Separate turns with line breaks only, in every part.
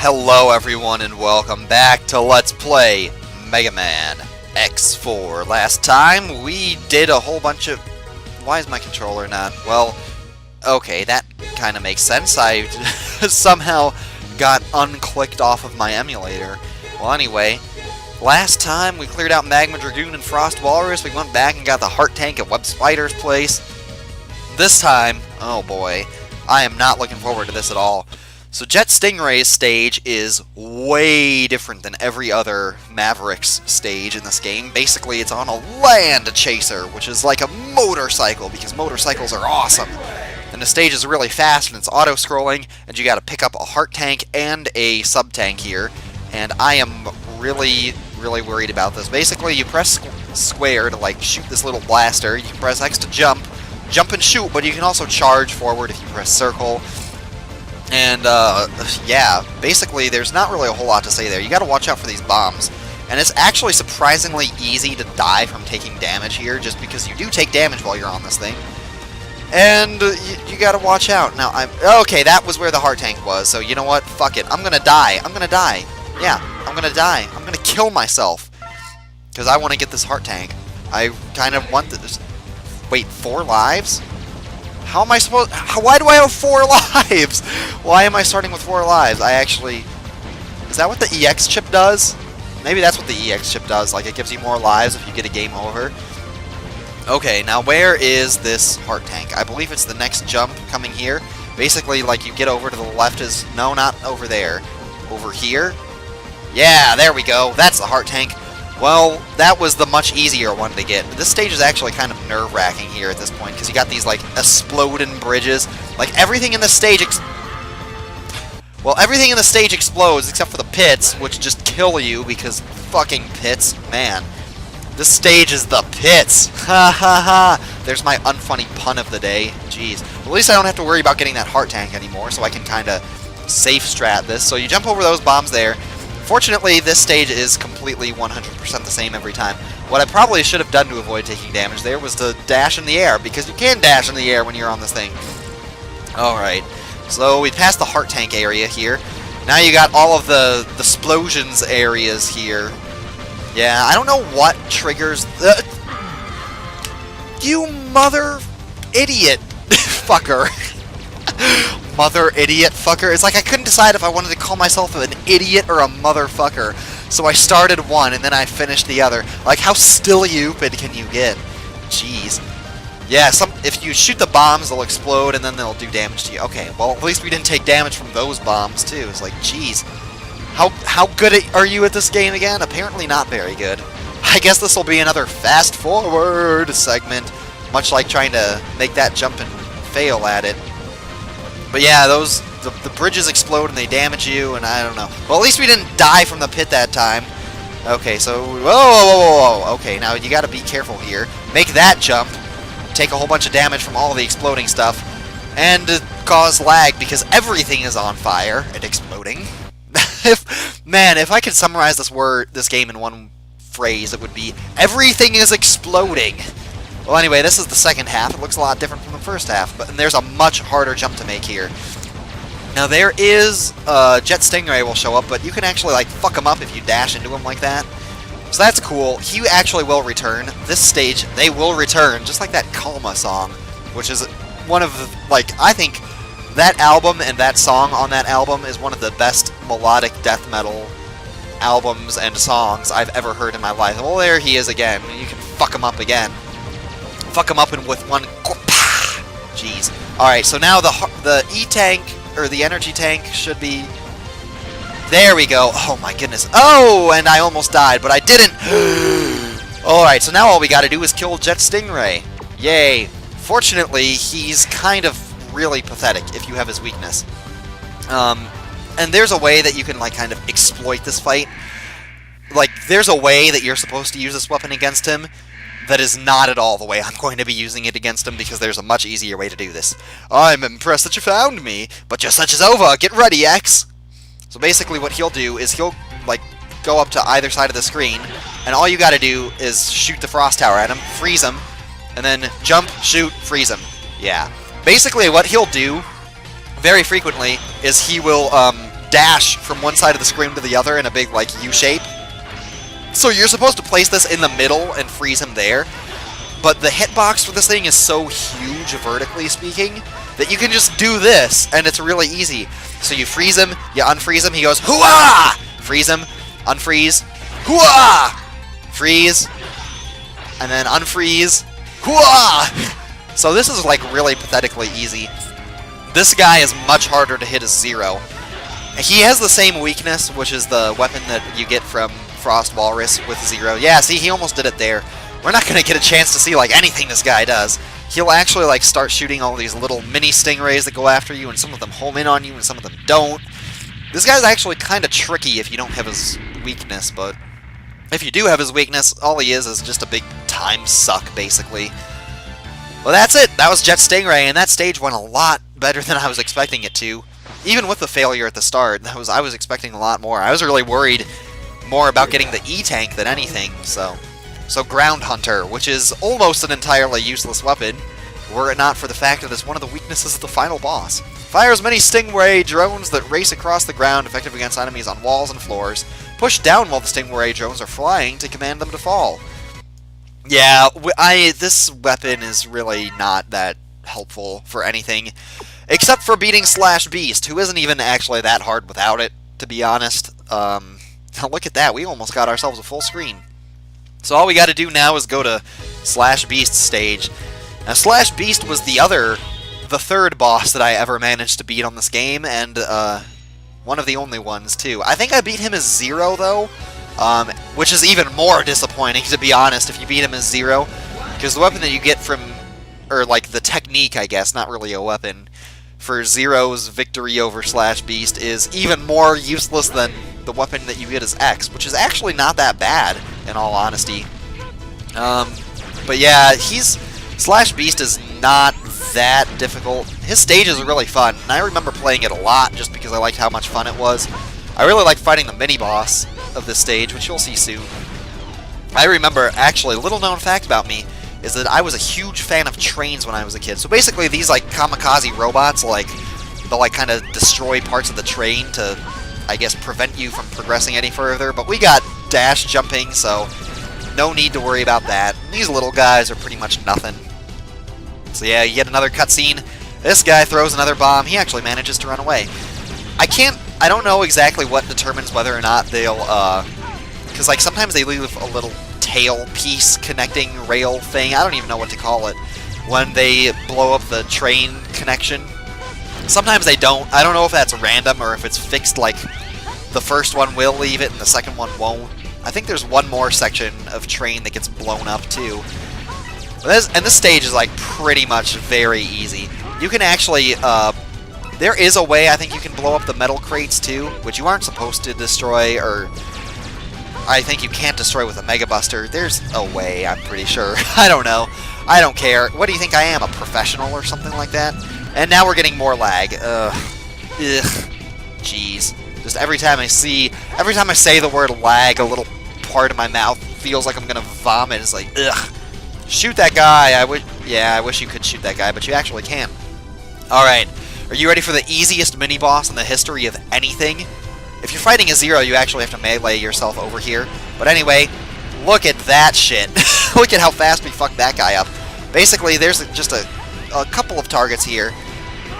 Hello everyone and welcome back to Let's Play Mega Man X4. Last time we did a whole bunch of... Why is my controller not... Well, okay, that kind of makes sense. I somehow got unclicked off of my emulator. Well, anyway, last time we cleared out Magma Dragoon and Frost Walrus. We went back and got the Heart Tank at Web Spider's place. This time, oh boy, I am not looking forward to this at all. So Jet Stingray's stage is way different than every other Maverick's stage in this game. Basically, it's on a land chaser, which is like a motorcycle, because motorcycles are awesome. And the stage is really fast, and it's auto-scrolling, and you gotta pick up a heart tank and a sub-tank here. And I am really worried about this. Basically, you press square to like shoot this little blaster, you can press X to jump and shoot, but you can also charge forward if you press circle. And, yeah, basically, there's not really a whole lot to say there. You gotta watch out for these bombs. And it's actually surprisingly easy to die from taking damage here, just because you do take damage while you're on this thing. And you gotta watch out. Now, okay, that was where the heart tank was, so you know what? Fuck it. I'm gonna die. I'm gonna die. Yeah, I'm gonna die. I'm gonna kill myself. Because I want to get this heart tank. I kind of want this... Wait, 4 lives? How am I supposed... Why do I have 4 lives? Why am I starting with 4 lives? I actually... Is that what the EX chip does? Maybe that's what the EX chip does. Like, it gives you more lives if you get a game over. Okay, now where is this heart tank? I believe it's the next jump coming here. Basically, like, you get over to the left is... No, not over there. Over here? Yeah, there we go. That's the heart tank. Well, that was the much easier one to get. This stage is actually kind of nerve-wracking here at this point, because you got these, like, exploding bridges. Like, everything in the stage everything in the stage explodes, except for the pits, which just kill you, because fucking pits. Man, this stage is the pits. Ha ha ha. There's my unfunny pun of the day. Jeez. Well, at least I don't have to worry about getting that heart tank anymore, so I can kind of safe strat this. So you jump over those bombs there. Fortunately, this stage is completely 100% the same every time. What I probably should have done to avoid taking damage there was to dash in the air, because you can dash in the air when you're on this thing. Alright, so we passed the heart tank area here. Now you got all of the explosions areas here. Yeah, I don't know what triggers the... You mother idiot fucker. Mother idiot fucker. It's like I couldn't decide if I wanted to call myself an idiot or a motherfucker. So I started one and then I finished the other. Like, how stupid can you get? Jeez. Yeah, if you shoot the bombs, they'll explode and then they'll do damage to you. Okay, well, at least we didn't take damage from those bombs too. It's like, jeez. How good are you at this game again? Apparently not very good. I guess this will be another fast forward segment, much like trying to make that jump and fail at it. But yeah, the bridges explode and they damage you, and I don't know. Well, at least we didn't die from the pit that time. Okay, so... Whoa. Okay, now you gotta be careful here. Make that jump. Take a whole bunch of damage from all the exploding stuff. And cause lag, because everything is on fire and exploding. Man, if I could summarize this game in one phrase, it would be, everything is exploding. Well, anyway, this is the second half. It looks a lot different from the first half, but there's a much harder jump to make here. Now, there is... Jet Stingray will show up, but you can actually, like, fuck him up if you dash into him like that. So that's cool. He actually will return. This stage, they will return, just like that Kalma song, which is one of the... Like, I think that album and that song on that album is one of the best melodic death metal albums and songs I've ever heard in my life. Well, there he is again. You can fuck him up again. Fuck him up and with one... Jeez. Alright, so now the E-tank, or the energy tank, should be... There we go. Oh my goodness. Oh, and I almost died, but I didn't. Alright, so now all we gotta do is kill Jet Stingray. Yay. Fortunately, he's kind of really pathetic if you have his weakness. And there's a way that you can, like, kind of exploit this fight. Like, there's a way that you're supposed to use this weapon against him. That is not at all the way I'm going to be using it against him, because there's a much easier way to do this. I'm impressed that you found me, but your search is over. Get ready, X! So basically what he'll do is he'll, like, go up to either side of the screen, and all you gotta do is shoot the frost tower at him, freeze him, and then jump, shoot, freeze him. Yeah. Basically what he'll do, very frequently, is he will, dash from one side of the screen to the other in a big, like, U-shape. So you're supposed to place this in the middle and freeze him there. But the hitbox for this thing is so huge, vertically speaking, that you can just do this, and it's really easy. So you freeze him, you unfreeze him, he goes, hoo-ah! Freeze him, unfreeze, hoo-ah! Freeze, and then unfreeze, hoo-ah! So this is, like, really pathetically easy. This guy is much harder to hit as Zero. He has the same weakness, which is the weapon that you get from Frost Walrus with Zero. Yeah, see, he almost did it there. We're not going to get a chance to see, like, anything this guy does. He'll actually, like, start shooting all these little mini Stingrays that go after you, and some of them home in on you, and some of them don't. This guy's actually kind of tricky if you don't have his weakness, but if you do have his weakness, all he is just a big time suck, basically. Well, that's it. That was Jet Stingray, and that stage went a lot better than I was expecting it to. Even with the failure at the start, I was expecting a lot more. I was really worried more about getting the E-Tank than anything, so Ground Hunter, which is almost an entirely useless weapon, were it not for the fact that it's one of the weaknesses of the final boss. Fires many Stingray drones that race across the ground, effective against enemies on walls and floors. Push down while the Stingray drones are flying to command them to fall. Yeah, this weapon is really not that helpful for anything, except for beating Slash Beast, who isn't even actually that hard without it, to be honest. Look at that, we almost got ourselves a full screen. So all we got to do now is go to Slash Beast's stage. Now, Slash Beast was the third boss that I ever managed to beat on this game, and one of the only ones, too. I think I beat him as Zero, though, which is even more disappointing, to be honest, if you beat him as Zero, because the weapon that you get from, or like the technique, I guess, not really a weapon, for Zero's victory over Slash Beast is even more useless than the weapon that you get as X, which is actually not that bad, in all honesty. But yeah, Slash Beast is not that difficult. His stages are really fun, and I remember playing it a lot just because I liked how much fun it was. I really liked fighting the mini-boss of this stage, which you'll see soon. I remember, actually, a little known fact about me is that I was a huge fan of trains when I was a kid. So basically these, like, kamikaze robots, like, they'll, like, kind of destroy parts of the train to, I guess, prevent you from progressing any further. But we got dash jumping, so no need to worry about that. These little guys are pretty much nothing. So yeah, you get another cutscene. This guy throws another bomb. He actually manages to run away. I don't know exactly what determines whether or not they'll, because, like, sometimes they leave a little tail piece connecting rail thing. I don't even know what to call it when they blow up the train connection. Sometimes they don't. I don't know if that's random or if it's fixed, like, the first one will leave it and the second one won't. I think there's one more section of train that gets blown up, too. And this stage is, like, pretty much very easy. You can actually, there is a way I think you can blow up the metal crates, too, which you aren't supposed to destroy, or I think you can't destroy with a Mega Buster. There's a way, I'm pretty sure. I don't know. I don't care. What do you think I am, a professional or something like that? And now we're getting more lag. Ugh. Jeez. Just every time I say the word lag, a little part of my mouth feels like I'm gonna vomit. It's like, ugh. Shoot that guy. I wish you could shoot that guy, but you actually can. Alright. Are you ready for the easiest mini-boss in the history of anything? If you're fighting a Zero, you actually have to melee yourself over here. But anyway, look at that shit. Look at how fast we fucked that guy up. Basically, there's just a couple of targets here.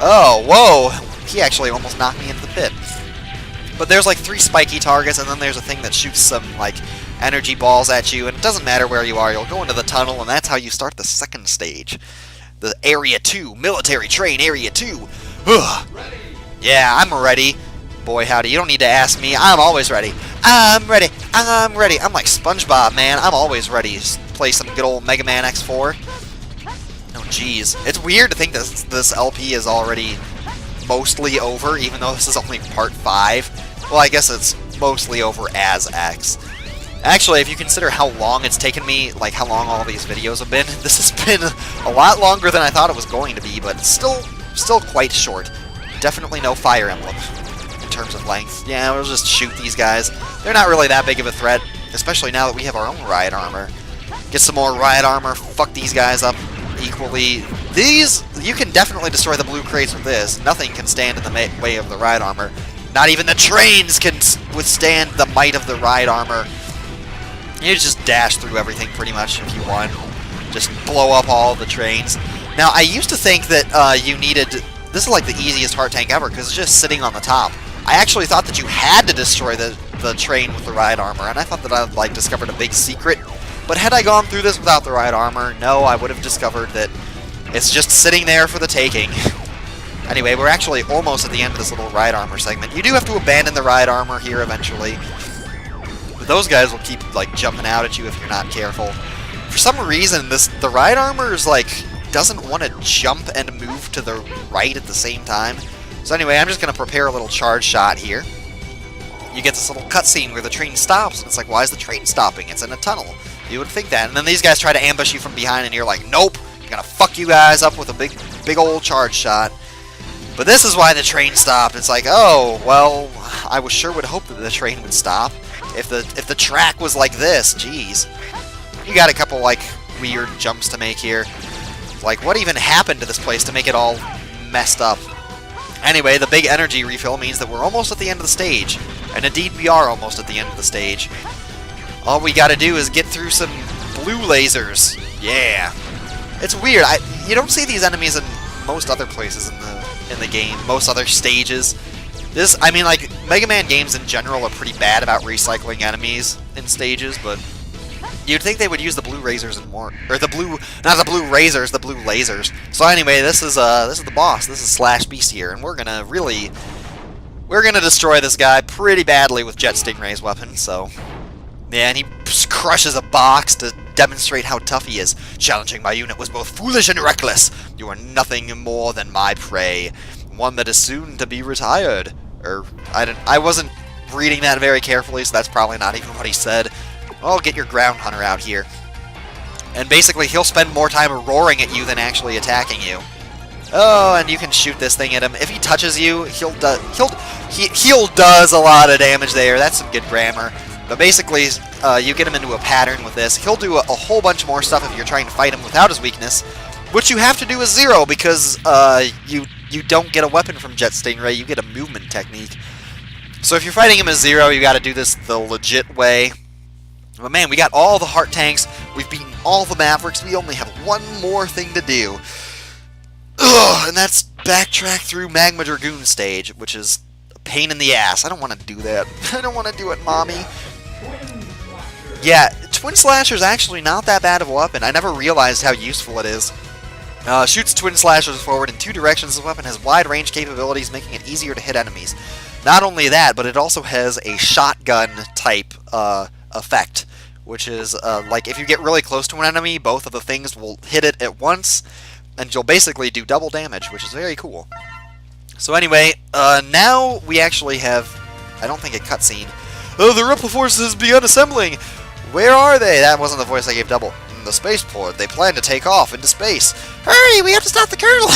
Oh, whoa! He actually almost knocked me into the pit. But there's like 3 spiky targets, and then there's a thing that shoots some, like, energy balls at you, and it doesn't matter where you are, you'll go into the tunnel, and that's how you start the second stage. The Area 2, Military Train Area 2. Ugh. Yeah, I'm ready. Boy, howdy, you don't need to ask me, I'm always ready. I'm ready, I'm ready. I'm like SpongeBob, man, I'm always ready. Just play some good old Mega Man X4. Oh, jeez. It's weird to think that this LP is already mostly over, even though this is only part 5. Well, I guess it's mostly over as X. Actually, if you consider how long it's taken me, like how long all these videos have been, this has been a lot longer than I thought it was going to be, but still quite short. Definitely no Fire Emblem in terms of length. Yeah, we'll just shoot these guys. They're not really that big of a threat, especially now that we have our own Riot Armor. Get some more Riot Armor, fuck these guys up equally. These, you can definitely destroy the blue crates with this. Nothing can stand in the way of the Riot Armor. Not even the trains can withstand the might of the ride armor. You just dash through everything pretty much if you want. Just blow up all the trains. Now, I used to think that you needed... This is like the easiest heart tank ever, because it's just sitting on the top. I actually thought that you had to destroy the train with the ride armor, and I thought that I like discovered a big secret. But had I gone through this without the ride armor, no, I would have discovered that it's just sitting there for the taking. Anyway, we're actually almost at the end of this little ride armor segment. You do have to abandon the ride armor here eventually. But those guys will keep like jumping out at you if you're not careful. For some reason, the ride armor is like doesn't want to jump and move to the right at the same time. So anyway, I'm just going to prepare a little charge shot here. You get this little cutscene where the train stops, and it's like, why is the train stopping? It's in a tunnel. You would think that. And then these guys try to ambush you from behind, and you're like, nope, I'm going to fuck you guys up with a big old charge shot. But this is why the train stopped. It's like, oh, well, I sure would hope that the train would stop. If the track was like this, jeez. You got a couple, like, weird jumps to make here. Like, what even happened to this place to make it all messed up? Anyway, the big energy refill means that we're almost at the end of the stage. And indeed, we are almost at the end of the stage. All we gotta do is get through some blue lasers. Yeah. It's weird. You don't see these enemies in most other places in the game, most other stages. I mean, like, Mega Man games in general are pretty bad about recycling enemies in stages, but you'd think they would use the blue razors and more, or the blue, not the blue razors, the blue lasers. So anyway, this is the boss. This is Slash Beast here, and we're gonna destroy this guy pretty badly with Jet Stingray's weapon. So yeah, and he crushes a box to demonstrate how tough he is. Challenging my unit was both foolish and reckless. You are nothing more than my prey, one that is soon to be retired. I wasn't reading that very carefully, so that's probably not even what he said. Well, get your ground hunter out here. And basically, he'll spend more time roaring at you than actually attacking you. Oh, and you can shoot this thing at him. If he touches you, he'll does a lot of damage there. That's some good grammar. But basically, you get him into a pattern with this. He'll do a whole bunch more stuff if you're trying to fight him without his weakness, which you have to do as zero because you don't get a weapon from Jet Stingray. You get a movement technique. So if you're fighting him as zero, you got to do this the legit way. But man, we got all the heart tanks. We've beaten all the Mavericks. We only have one more thing to do. Ugh, and that's backtrack through Magma Dragoon stage, which is a pain in the ass. I don't want to do that. I don't want to do it, Mommy. Yeah, Twin Slasher's actually not that bad of a weapon. I never realized how useful it is. Shoots Twin Slashers forward in two directions. The weapon has wide range capabilities, making it easier to hit enemies. Not only that, but it also has a shotgun type effect, which is like if you get really close to an enemy, both of the things will hit it at once, and you'll basically do double damage, which is very cool. So anyway, now we actually have, I don't think, a cutscene. Oh, the Ripple Forces begun assembling! Where are they? That wasn't the voice I gave double. In the spaceport. They plan to take off into space. Hurry! We have to stop the Colonel!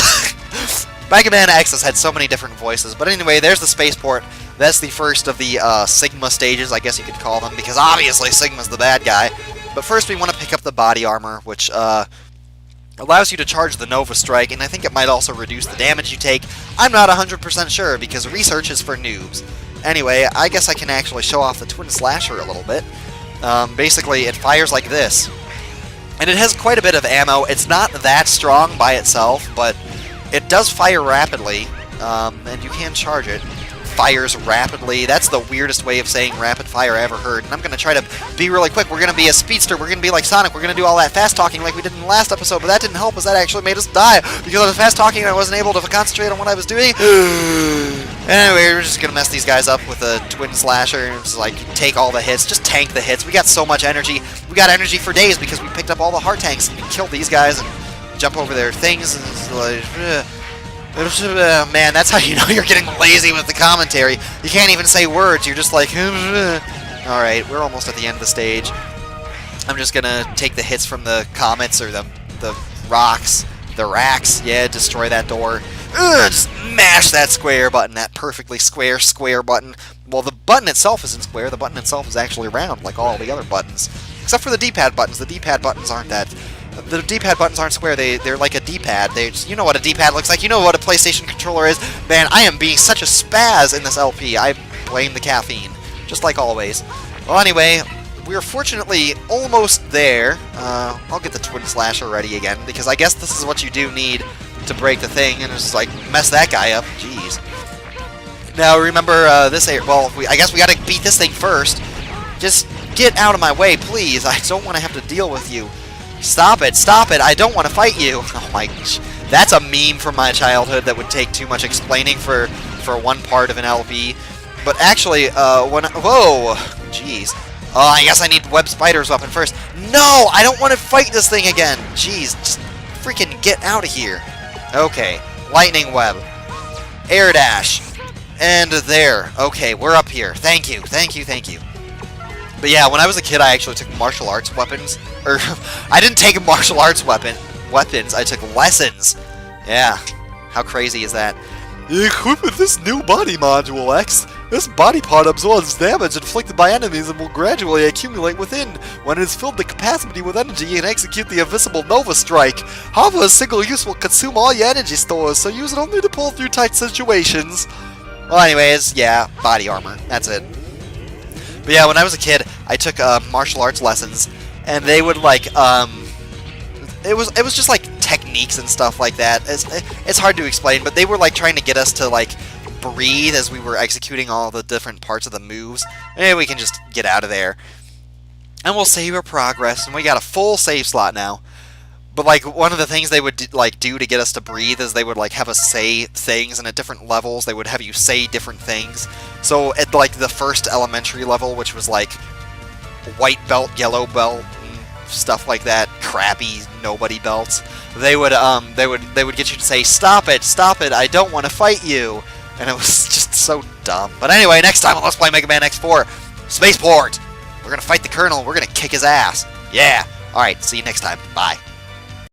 Mega Man X has had so many different voices, but anyway, there's the spaceport. That's the first of the Sigma stages, I guess you could call them, because obviously Sigma's the bad guy. But first we want to pick up the body armor, which allows you to charge the Nova Strike, and I think it might also reduce the damage you take. I'm not 100% sure, because research is for noobs. Anyway, I guess I can actually show off the Twin Slasher a little bit. Basically, it fires like this. And it has quite a bit of ammo. It's not that strong by itself, but it does fire rapidly, and you can charge it. Fires rapidly. That's the weirdest way of saying rapid fire I ever heard. And I'm going to try to be really quick. We're going to be a speedster. We're going to be like Sonic. We're going to do all that fast talking like we did in the last episode, but that didn't help us. That actually made us die. Because I was fast talking and I wasn't able to concentrate on what I was doing. Anyway, we're just going to mess these guys up with a Twin Slasher and just like take all the hits. Just tank the hits. We got so much energy. We got energy for days because we picked up all the heart tanks and we killed these guys and jump over their things. And it's like, man, that's how you know you're getting lazy with the commentary. You can't even say words. You're just like, alright, we're almost at the end of the stage. I'm just gonna take the hits from the comets or the rocks, the racks. Yeah, destroy that door. Just mash that square button, that perfectly square button. Well, the button itself isn't square. The button itself is actually round, like all the other buttons. Except for the D-pad buttons. The D-pad buttons aren't that The D-pad buttons aren't square. They're like a D-pad. You know what a D-pad looks like. You know what a PlayStation controller is. Man, I am being such a spaz in this LP. I blame the caffeine, just like always. Well, anyway, we're fortunately almost there. I'll get the twin slasher ready again, because I guess this is what you do need to break the thing, and just like mess that guy up. Jeez. Now remember this area. Well, I guess we gotta beat this thing first. Just get out of my way, please. I don't want to have to deal with you. Stop it! Stop it! I don't want to fight you! Oh my gosh. That's a meme from my childhood that would take too much explaining for one part of an LP. But actually, whoa! Jeez. Oh, I guess I need Web Spider's weapon first. No! I don't want to fight this thing again! Jeez, just freaking get out of here. Okay. Lightning Web. Air Dash. And there. Okay, we're up here. Thank you, thank you, thank you. But yeah, when I was a kid, I actually took martial arts weapons. Or, I didn't take martial arts weapons, I took lessons. Yeah, how crazy is that? Equipped with this new body module, X, this body part absorbs damage inflicted by enemies and will gradually accumulate within. When it is filled to capacity with energy, you can execute the invisible Nova Strike. However, a single use will consume all your energy stores, so use it only to pull through tight situations. Well, anyways, yeah, body armor, that's it. But yeah, when I was a kid, I took martial arts lessons, and they would like, it was just like techniques and stuff like that. It's hard to explain, but they were like trying to get us to like breathe as we were executing all the different parts of the moves. And we can just get out of there, and we'll save our progress. And we got a full save slot now. But like one of the things they would do to get us to breathe is they would like have us say things, and at different levels they would have you say different things. So at like the first elementary level, which was like white belt, yellow belt, and stuff like that, crappy nobody belts, they would get you to say, stop it, I don't want to fight you. And it was just so dumb. But anyway, next time on Let's Play Mega Man X4 Spaceport, we're gonna fight the Colonel. We're gonna kick his ass. Yeah. All right. See you next time. Bye.